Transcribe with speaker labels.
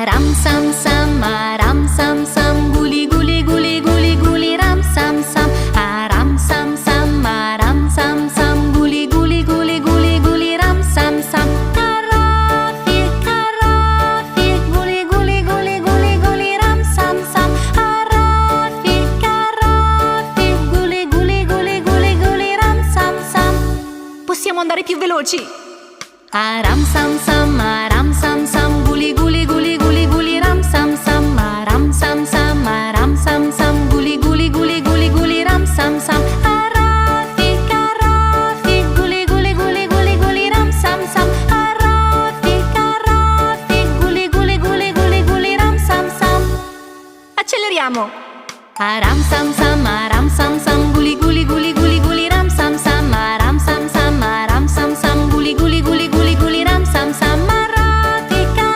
Speaker 1: Aram sam sam, guli guli guli guli guli ram sam sam. Aram sam sam, guli guli guli guli guli ram sam sam. Carafi, carafi, guli guli guli guli guli ram sam sam. Carafi, carafi, guli guli guli guli guli ram sam sam.
Speaker 2: Possiamo andare più veloci?
Speaker 1: Aram sam sam, guli guli guli guli guli ram sam sam. Aram sam sam, guli guli guli guli guli ram sam sam. Carafi, carafi, guli guli guli guli guli ram sam sam. Carafi, carafi, guli guli guli guli guli ram sam sam.
Speaker 2: Acceleriamo!
Speaker 1: Aram sam sam, guli guli guli